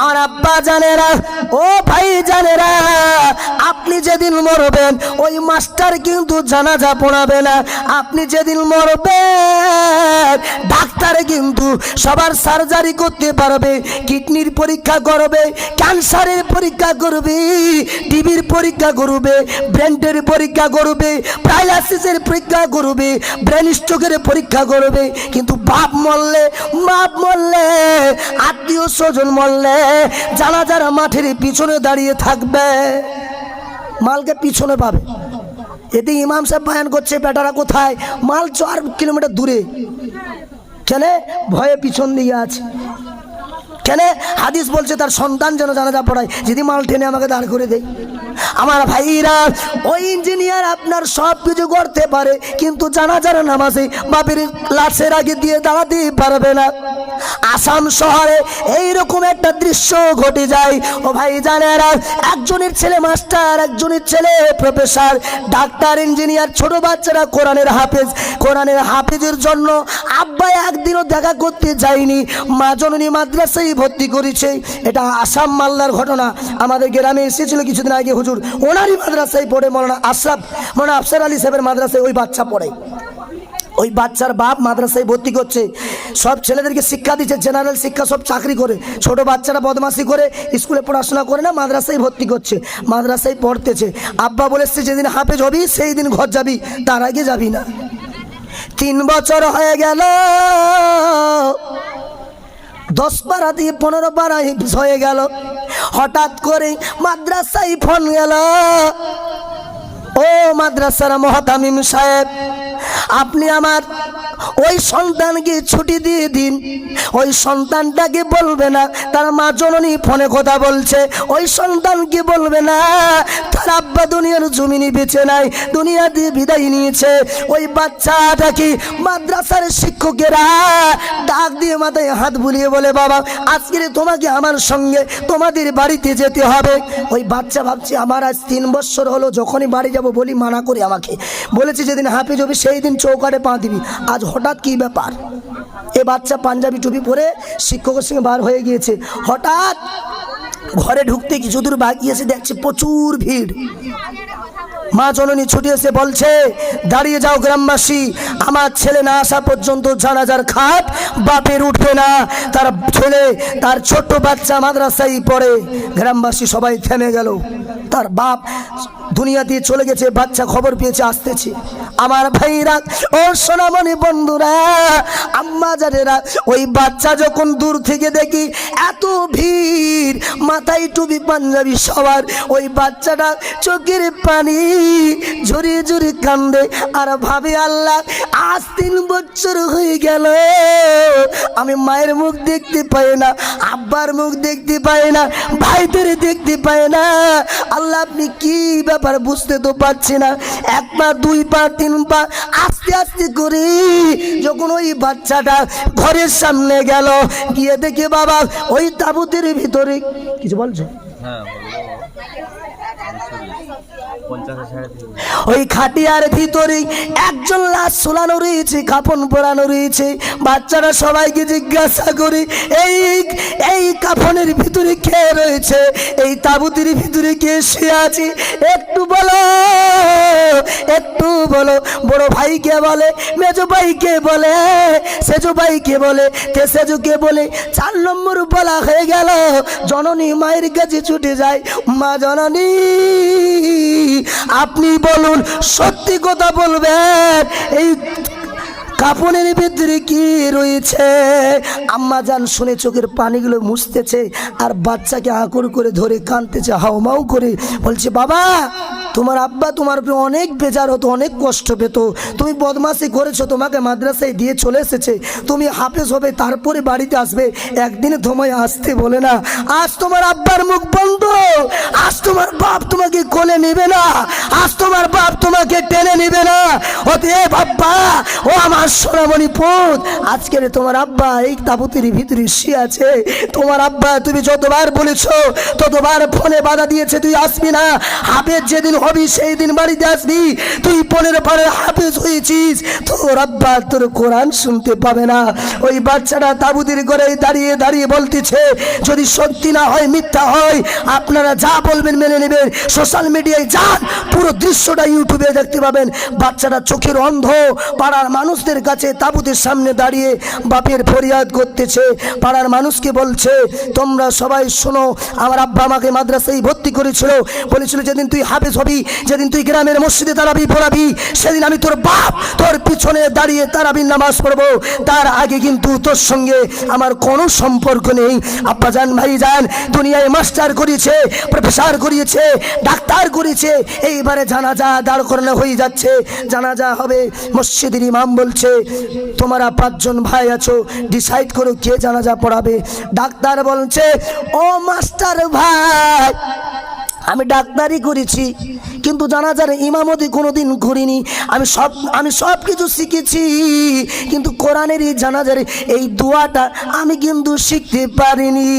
আর আব্বা জানেরা, ও ভাই জানেরা, আপনি যেদিন মরবেন ওই মাস্টার কিন্তু জানাজা পড়াবে না। আপনি যেদিন মরবেন ডাক্তার কিন্তু সবার সার্জারি করতে পারবে, কিডনির পরীক্ষা করবে, ক্যান্সারের পরীক্ষা করবে, টিবির পরীক্ষা করবে, ব্রেনের পরীক্ষা করবে, প্যারালাইসিসের পরীক্ষা করবে, ব্রেন স্ট্রোকের পরীক্ষা করবে। কিন্তু বাপ মরলে, বাপ মরলে, আত্মীয় স্বজন মরলে জানাজার মাঠের পিছনে দাঁড়িয়ে থাকবে, মালকে পিছনে পাবে। এতে ইমাম সাহেব বয়ান করছে, বেটারা কোথায়? মাল 4 কিলোমিটার দূরে। কেন? ভয়ে পিছন দিকে আছে। কেন? হাদিস বলছে তার সন্তান যেন জানাজা পড়ায়, যদি মাল টেনে আমাকে দাঁড় করে দেয়। আমার ভাইরা, ওই ইঞ্জিনিয়ার আপনার সব কিছু করতে পারে, কিন্তু জানাজার নামাজে বাপের লাশের আগে দিয়ে দাঁড়াতে পারবে না। আসাম শহরে এইরকম একটা দৃশ্য ঘটে যায়। ও ভাই জানেরা, একজনের ছেলে মাস্টার, একজনের ছেলে প্রফেসর, ডাক্তার, ইঞ্জিনিয়ার, ছোট বাচ্চারা কোরআনের হাফেজ। কোরআনের হাফেজের জন্য আব্বা একদিনও দেখা করতে যায়নি, মা জননী মাদ্রাসায় ভর্তি করেছে। এটা আসাম মালদার ঘটনা। আমাদের গ্রামে এসেছিল কিছুদিন আগে হুজুর, ওনারই মাদ্রাসায় পড়ে, মৌলানা আফসার আলী সাহেবের মাদ্রাসায় ওই বাচ্চা পড়ে। ওই বাচ্চার বাপ মাদ্রাসায় ভর্তি করছে, সব ছেলেদেরকে শিক্ষা দিচ্ছে, জেনারেল শিক্ষা, সব চাকরি করে। ছোট বাচ্চারা বদমাশি করে, স্কুলে পড়াশোনা করে না, মাদ্রাসায় ভর্তি করছে, মাদ্রাসায় পড়তেছে। আব্বা বলেছে যেদিন হাফেজ হবি সেই দিন ঘর যাবি, তার আগে যাবি না। 3 বছর হয়ে গেল, 10 পারা দিয়ে 15 পারা হয়ে গেল। হঠাৎ করে মাদ্রাসায় ফোন গেল, ও মাদ্রাসার মহতামিম সাহেব, আপনি আমার ওই সন্তানকে ছুটি দিয়ে দিন। ওই সন্তানটাকে বলবে না তার মা জননী ফোনে কথা বলছে, ওই সন্তানকে বলবে না তার আব্বা দুনিয়ার জমিনে বেঁচে নাই, দুনিয়া দিয়ে বিদায় নিয়েছে। ওই বাচ্চাটাকে মাদ্রাসার শিক্ষকেরা ডাক দিয়ে মাথায় হাত বুলিয়ে বলে, বাবা আজকে তোমাকে আমার সঙ্গে তোমাদের বাড়িতে যেতে হবে। ওই বাচ্চা ভাবছে আমার আজ 3 বছর হলো, যখনই বাড়ি যাব বলি মানা করে, আমাকে বলেছে যেদিন হাফেজ হবে সেই দিন চৌকাঠে পা দিবি। আজ হঠাৎ কি ব্যাপার? এ বাচ্চা পাঞ্জাবি টুপি পরে শিক্ষকের সঙ্গে বার হয়ে গিয়েছে। হঠাৎ ঘরে ঢুকতে কিছু দূর বাকি এসে দেখছে প্রচুর ভিড়। মা জননী ছুটে এসে বলছে, দাঁড়িয়ে যাও গ্রামবাসী, আমার ছেলে না আসা পর্যন্ত জানাজার খাট বাপের উঠবে না। তার ছেলে, তার ছোট্ট বাচ্চা মাদ্রাসায় পড়ে। গ্রামবাসী সবাই থেমে গেল, তার বাপ দুনিয়া দিয়ে চলে গেছে, বাচ্চা খবর পেয়েছে, আসতেছে। আমার ভাইরা, ও সোনামণি বন্ধুরা, আম্মা জানেরা, ওই বাচ্চা যখন দূর থেকে দেখি এত ভিড়, মাথায় টুপি পাঞ্জাবি সবার, ওই বাচ্চাটা চোখের পানি ঝরিয়ে ঝরিয়ে কান্দে আর ভাবে, আল্লাহ আজ 3 বছর হয়ে গেল, আমি মায়ের মুখ দেখতে পাই না, আব্বার মুখ দেখতে পাই না, ভাইদের দেখতে পাই না। আল্লাহ আপনি কি ব্যাপার বুঝতে তো পারছি না। 1 পা 2 পা 3 পা আস্তে আস্তে করে যখন ওই বাচ্চাটা ঘরের সামনে গেল, গিয়ে দেখে বাবা ওই তাবুতের ভিতরে কিছু বলছো, ওই খাটিয়ার ভিতরে একজন লাশ ঝুলানো রয়েছে, কাফন পরানো রয়েছে। বাচ্চারা সবাইকে জিজ্ঞাসা করে, এই কাফনের ভিতরে কে রয়েছে, এই তাবুতের ভিতরে কে শুয়ে আছে, একটু বলো, একটু বলো। বড় ভাইকে বলে, মেজো ভাইকে বলে, সেজো ভাইকে বলে, তেসেজোকে বলে, 4 নম্বর বলা হয়ে গেল। জননী মায়ের কাছে ছুটে যায়, মা জননী আপনি বলুন, সত্যি কথা বলবেন, এই কাপড়ের ভিতরে কি রয়েছে? আম্মা জান শুনে চোখের পানিগুলো মুছতেছে আর বাচ্চাকে আঁকড় করে ধরে কাঁদতেছে, হাউমাউ করে বলছে, বাবা তোমার আব্বা তোমার উপরে অনেক বেজার হতো, অনেক কষ্ট পেত, তুমি বদমাশি করেছো, তোমাকে মাদ্রাসায় দিয়ে চলে এসেছে, তুমি হাফেজ হবে তারপরে বাড়িতে আসবে, একদিনে তোমায় আসতে বলে না। আজ তোমার আব্বার মুখ বন্ধ, আজ তোমার বাপ তোমাকে কোলে নেবে না, আজ তোমার বাপ তোমাকে টেনে নেবে না। অতএব আব্বা, ও আমার সোনামণি পুত, আজকের তোমার আব্বা এই তাবুতের ভিতরে শুয়ে আছে। তোমার আব্বা তুমি যতবার বলেছো ততবার ফোনে বাধা দিয়েছে, তুই আসবি না, হাফেজ যেদিন হবি সেই দিন বাড়িতে আসবি, তুই 15 পারার হাফেজ হয়েছিস, তোর আব্বা তোর কোরআন শুনতে পাবে না। ওই বাচ্চাটা তাবুদের ঘরে দাঁড়িয়ে দাঁড়িয়ে বলতেছে, যদি সত্যি না হয় মিথ্যা হয় আপনারা যা বলবেন মেনে নেবেন, সোশ্যাল মিডিয়ায় যান, পুরো দৃশ্যটা ইউটিউবে দেখতে পাবেন। বাচ্চাটা চোখের অন্ধ, পাড়ার মানুষদের কাছে তাবুদের সামনে দাঁড়িয়ে বাপের ফরিয়াদ করতেছে। পাড়ার মানুষকে বলছে, তোমরা সবাই শোনো, আমার আব্বা আমাকে মাদ্রাসায় ভর্তি করেছিল, বলেছিল যেদিন তুই হাফেজ হবি, যেদিন তুই গ্রামের মসজিদে তারাবি পড়াবি, সেদিন আমি তোর বাপ তোর পিছনে দাঁড়িয়ে তারাবির নামাজ পড়বো, তার আগে কিন্তু তোর সঙ্গে আমার কোনো সম্পর্ক নেই। আব্বা জান, ভাই যান, দুনিয়ায় মাস্টার করিয়েছে, প্রফেসর করিয়েছে, ডাক্তার করিয়েছে, এইবারে জানাজা দাঁড় করানো হয়ে যাচ্ছে, জানাজা হবে। মসজিদের ইমাম বলছে, তোমরা 5 জন ভাই আছো, ডিসাইড করো কে জানাজা পড়াবে। ডাক্তার বলছে, ও মাস্টার ভাই, আমি ডাক্তারি করেছি কিন্তু জানাজার ইমামতি কোনোদিন করিনি, আমি সব কিছু শিখেছি, কিন্তু কোরআনের এই জানাজার এই দোয়াটা আমি কিন্তু শিখতে পারিনি।